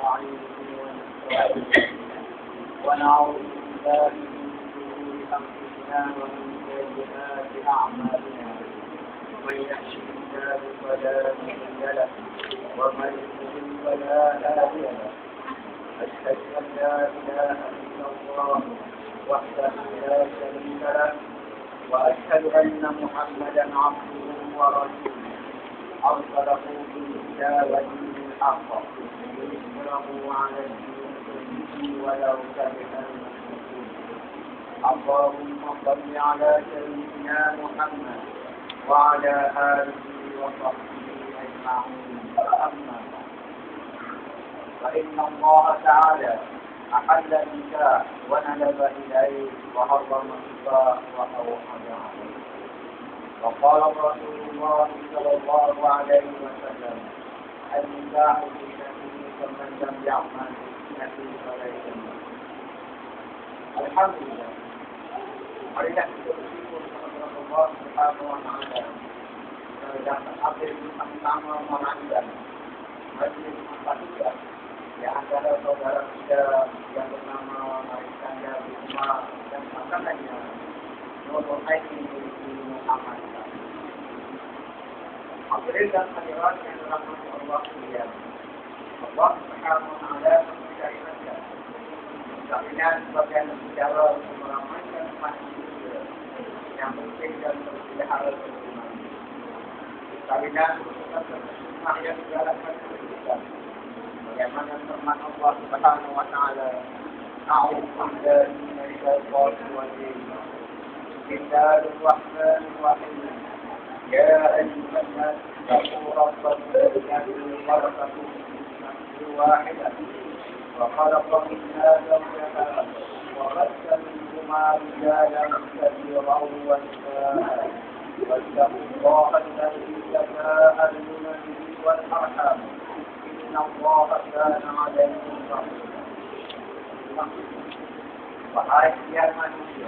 ونستعينه ونستغفره ونعوذ بالله من شرور أنفسنا ومن سيئات أعمالنا من يهده الله فلا مضل له ومن يضلل فلا هادي له أشهد أن لا إله إلا الله وحده لا شريك له وأشهد أن محمدا عبده ورسوله أرسله بالهدى ودين الحق ليظهره على الدين كله ولو كره المشركون. اللهم صل على سيدنا محمد وعلى آله وصحبه أجمعين. أما بعد فإن الله تعالى أحل النكاح وندب إليه وحرم الربا وأوحد عليه. وقال رسول الله صلى الله عليه وسلم: النكاح سنتي فمن لم يعمل سنتي فليس منه. الحمد لله. Marilah kita bersyukur kepada Allah Subhanahu wa Ta'ala dan hadir bersama-sama mengamalkan majlis masyarakat yang antara saudara kita yang bernama Marisanda Bisma dan pasangannya Nur Aini di Muhammad. Hadirin dan hadirat yang dirahmati Allah sekalian, Allah Subhanahu wa Ta'ala mensyariatkan perkawinan sebagai negara untuk meramaikan manusia yang penting dan berpelihara keturunan. Perkawinan merupakan sunnah yang dijalankan kehidupan. Bagaimana firman Allah Subhanahu wa Ta'ala, A'udzu billahi minasy syaithanir rajim. Bismillahirrahmanirrahim. Ya ayyuhan-nas ittaqu rabbakum alladzi khalaqakum min nafsin wahidatin wa khalaqa minha zawjaha wa bassa minhuma rijalan katsiran wa nisaa. واتقوا الله الذي تساءلون به والأرحام إن الله كان عليكم رقيبا. Wahai sekalian manusia,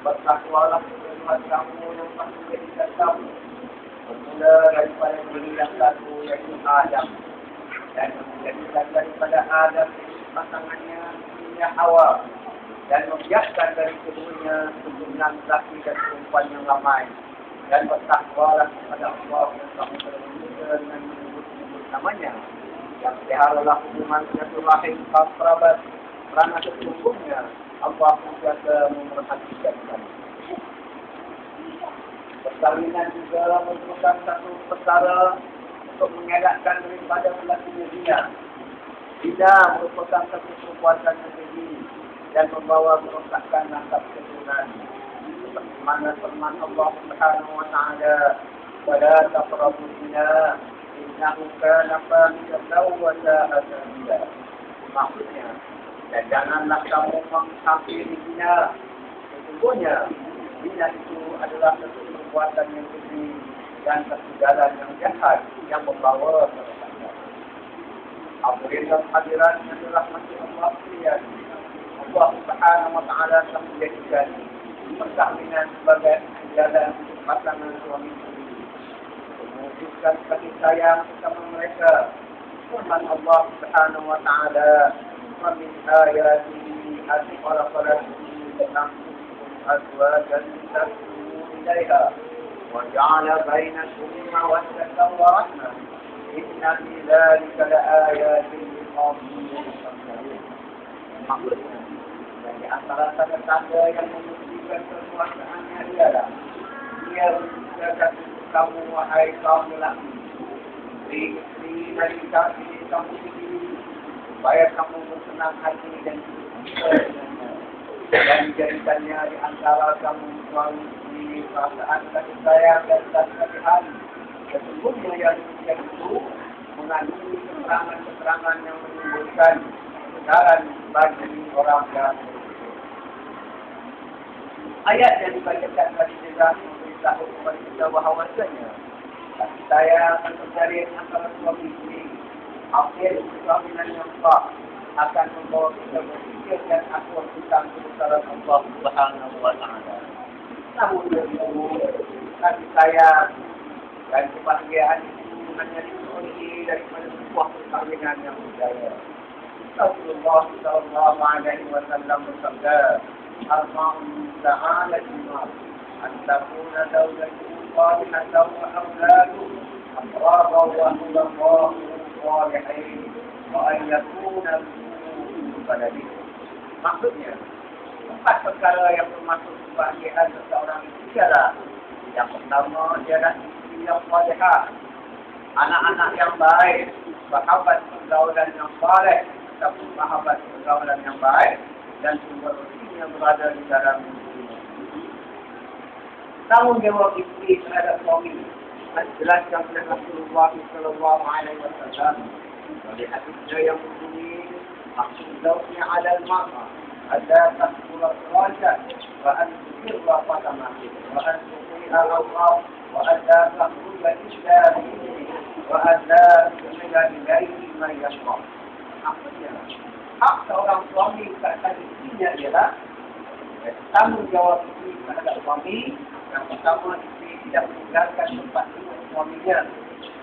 bertakwalah kepada kamu yang pasti kita tahu. Bermula daripada diri yang satu yaitu Adam, dan menjadikan daripada Adam pasangannya istrinya Hawa, dan membiarkan dari keduanya keturunan laki dan perempuan yang ramai. Dan bertakwalah kepada Allah yang kamu bermulia dengan menyebut-nyebut namanya. Dan peliharalah hubungan silaturahim kaum kerabat, kerana sesungguhnya Allah menjaga memperhatikan kamu. Perkawinan juga merupakan satu perkara untuk mengelakkan daripada berlakunya zina. Zina merupakan satu perbuatan yang keji dan membawa kerosakan nasab keturunan. Mana firman Allah Subhanahu wa Ta'ala, "Wala taqrabu zina innahu kana fahishatan wa sa'a sabila." Maksudnya, dan janganlah kamu menghampiri zina. Sesungguhnya zina itu adalah satu perbuatan yang keji dan satu jalan yang jahat yang membawa kerosakan. Hadirin dan hadirat yang dirahmati Allah sekalian, Allah Subhanahu wa Ta'ala telah menjadikan perkahwinan sebagai jalan pasangan suami isteri mewujudkan kasih sayang bersama mereka. Firman Allah Subhanahu wa Ta'ala, "Wa min ayatihi an khalaqa lakum min anfusikum azwajan litaskunu ilaiha wa ja'ala bainakum mawaddatan wa rahmah. Inna fi dzalika laayatin liqaumin yatafakkarun." Maksudnya, dari antara tanda-tanda yang membuktikan kekuasaannya adalah Dia menjadikan kamu wahai kaum lelaki istri dari kamu sendiri supaya kamu bersenang hati dan dijadikannya di antara kamu suami istri perasaan kasih sayang dan kasihan. Sesungguhnya yang itu mengandungi keterangan-keterangan yang menimbulkan kebenaran bagi orang yang ayat yang dibacakan tadi juga memberitahu kepada kita bahawasanya kasih sayang akan terjadi antara suami istri. Akhir perkahwinan yang sah akan membawa kita berfikir dan akur tentang kebesaran Allah Subhanahu wa Ta'ala. Namun demikian, kasih sayang dan kebahagiaan itu hanya diperoleh daripada sebuah perkahwinan yang berjaya. Rasulullah sallallahu alaihi wasallam bersabda, "Arba'un ta'ala jumar, an takuna zawjatuhu salihatan wa awladuhu aqraba wa ulama salihin wa an yakuna baladi." Maksudnya, empat perkara yang termasuk kebahagiaan seseorang itu ialah yang pertama ialah istri yang salihah, anak-anak yang baik, sahabat pergaulan yang baik, ataupun sahabat pergaulan yang baik, dan sumber rezeki yang berada di dalam diri. Tanggungjawab istri terhadap suami dijelaskan oleh Rasulullah sallallahu alaihi wasallam dari hadis yang berbunyi, "Haqqu zawji 'ala al-mar'a alla taqula al-rajul wa an tusirra qadamahu wa an tuqi'a al-awqaf wa an la taqula illa bihi wa an la tusila ilayhi ma yashrah." Maksudnya, hak seorang suami terhadap istrinya ialah tanggungjawab istri terhadap suami. Yang pertama, istri tidak meninggalkan tempat tidur suaminya.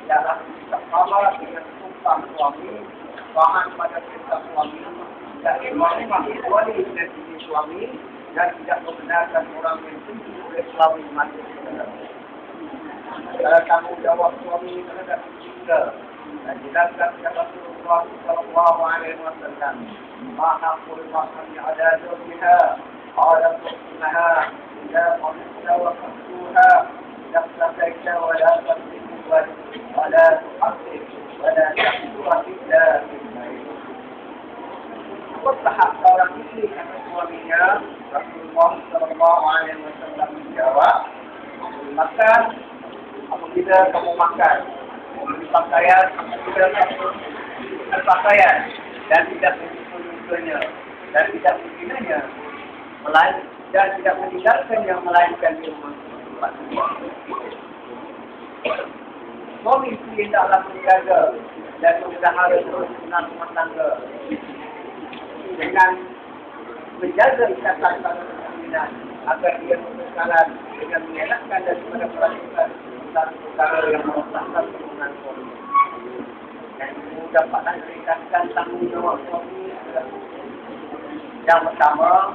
Ialah istiqamah dengan sumpah suami, taat pada perintah suami, tidak memang kecuali dengan istri suami, dan tidak membenarkan orang yang tinggi oleh suami masuk ke dalam. Tanggungjawab suami terhadap istri juga dan jelaskan kepada Rasulullah sallallahu alaihi wasallam, "Ma haqqul mar'ati 'ala zawjiha qala qulnaha idza qulta wa qultuha laqad wa la taqdimu wa la tuqaddid wa la taqdimu illa billah." Hak seorang istri kata suaminya, Rasulullah sallallahu alaihi wasallam menjawab, "Makan apabila kamu makan, pakaian apabila kamu berpakaian, dan tidak menyusul-nyusulnya, dan tidak menghinanya, dan tidak meninggalkannya melainkan di rumah tempat." Suami istri hendaklah menjaga dan memelihara kerukunan rumah tangga dengan menjaga ikatan pada perkahwinan agar ia berjalan dengan mengelakkan daripada perkara yang merosakkan hubungan suami. Dan itu dapatlah ditingkatkan tanggungjawab suami. Yang pertama,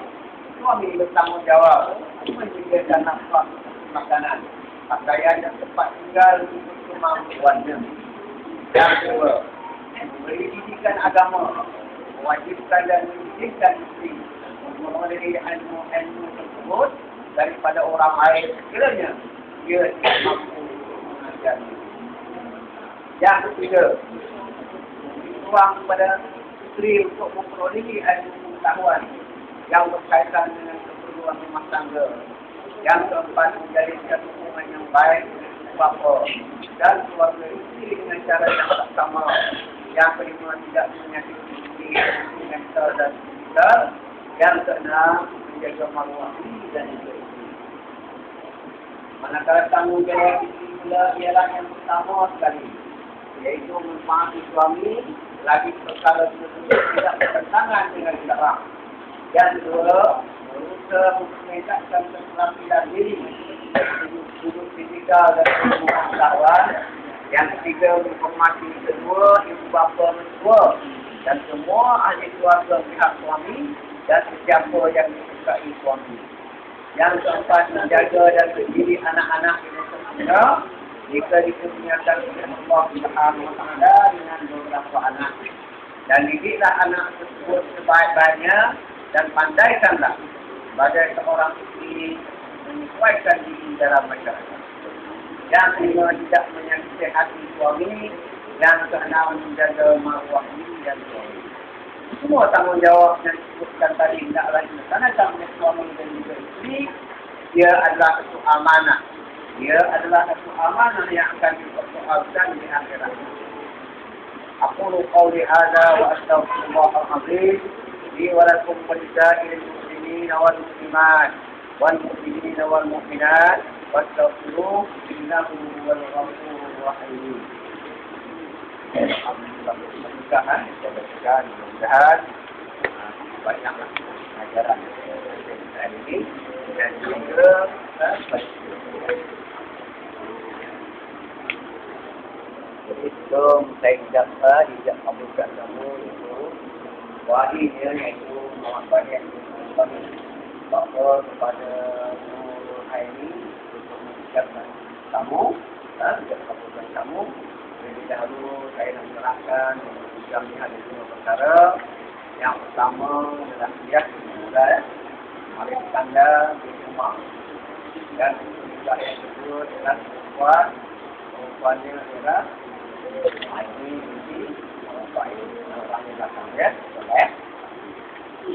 suami bertanggungjawab menyediakan nafkah makanan, pakaian dan tempat tinggal untuk kemampuannya. Yang kedua, memberi didikan agama, mewajibkan dan mendidikan istri mengenai ilmu-ilmu tersebut daripada orang lain sekiranya dia tidak mampu mengajarnya. Yang ketiga, ruang kepada istri untuk memperolehi ilmu pengetahuan yang berkaitan dengan keperluan rumah tangga. Yang keempat, menjadikan hubungan yang baik dengan ibu bapa dan keluarga istri dengan cara yang tak sama. Yang kelima, tidak menyakiti istri mental dan fisikal. Yang keenam, menjaga maruah diri dan juga istri. Manakala tanggungjawab istri pula ialah yang pertama sekali, iaitu memahami suami lagi perkara tersebut tidak bertentangan dengan syarak. Yang kedua, berusaha meningkatkan keterampilan diri, sudut fisikal dan pengetahuan. Yang ketiga, menghormati kedua ibu bapa mertua dan semua ahli keluarga pihak suami dan sesiapa yang disukai suami. Yang keempat, menjaga dan mendidik anak-anak yang sempurna jika dikurniakan oleh Allah Subhanahu wa taala dengan beberapa anak. Dan didiklah anak tersebut sebaik-baiknya dan pandaikanlah sebagai seorang istri menyesuaikan diri dalam masyarakat. Yang kelima, tidak menyakiti hati suami. Yang keenam, menjaga maruah diri dan suami. Semua tanggungjawab yang disebutkan tadi tidaklah dilaksanakan oleh suami dan juga istri. Dia adalah satu amanah. Dia adalah satu amanah yang akan dipersoalkan di akhirat. Aqulu qawli hadza wa astaghfirullahal azim li wa lakum wa lisairil muslimin wal muslimat wal mu'minin wal mu'minat wastaghfiruhu innahu huwal ghafurur rahim. Alhamdulillah, mudah-mudahan banyaklah ajaran ini dan juga jadi sebelum saya tidak kabulkan kamu itu wali dia iaitu Muhammad Bani bahwa kepada Haini untuk mengucapkan tamu dan mengucapkan tamu. Jadi dahulu saya nak menerangkan kami ada dua perkara. Yang pertama adalah hias dimulai mari tanda di rumah. Dan juga yang kedua adalah perempuannya adalah Haini binti Muhammad Bani belakangnya boleh.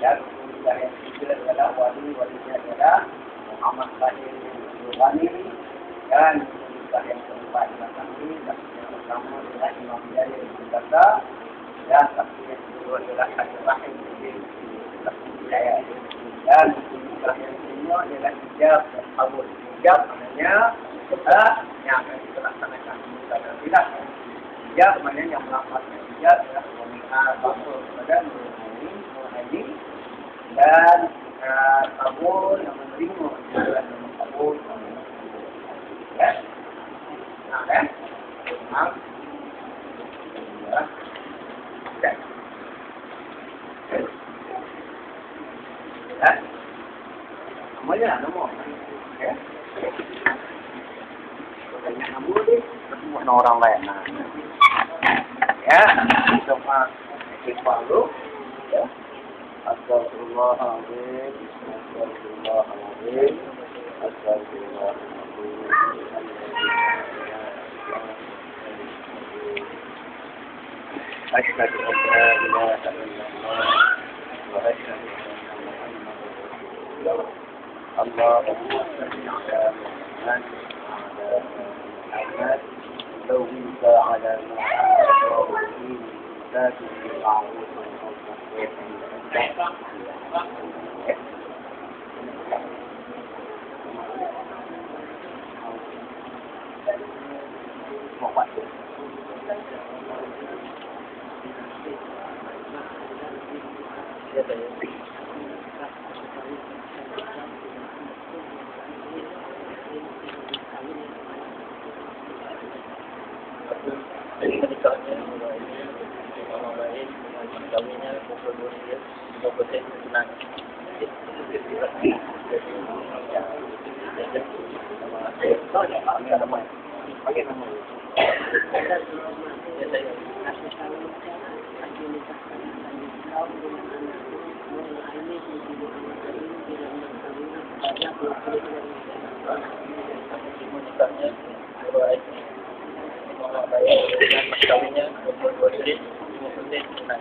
Dan yang ketiga adalah walinya adalah Muhammad Bani dan yang keempat adalah saksi yang pertama adalah Imam Jalil bin Jasa dan saksi yang kedua adalah Haji Rahim bin Hidayah dan yang kedua adalah hijab dan kabul. Hijab maknanya kita yang akan kita laksanakan dan tidak hijab maknanya yang melafazkan hijab adalah pemilihan bangsa kepada Muhammad dan kabul yang menerima adalah kabul ya. Nah, kan? Nah. Ya. Ya. Ya. Namanya nama. Ya. Tanya nama dia, semua orang lain. Nah. Ya, coba kita dulu. Ya. Astagfirullahaladzim. Astagfirullahaladzim. Astagfirullahaladzim. أشهد أن لا إله إلا الله وأشهد أن محمدا رسول الله اللهم صل على محمد وعلى محمد زوجك على محمد ذات المعروف Nikahnya orang lain kawinnya pukul 2 dia 5% tunai. Pakai nama. Nikahnya orang lain dengan mas kawinnya pukul 2 dia 5% tunai.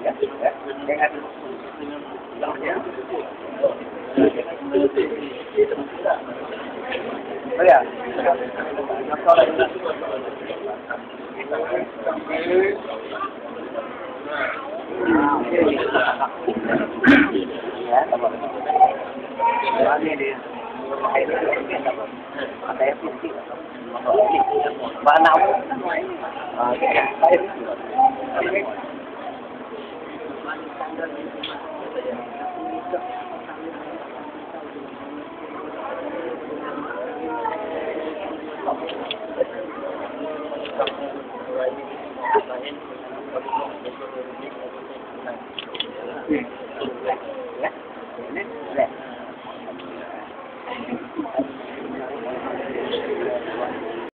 Ya, dengan namanya. Oh ya. Ya, apa? Ini dia. Ada yang putih. Mana aku?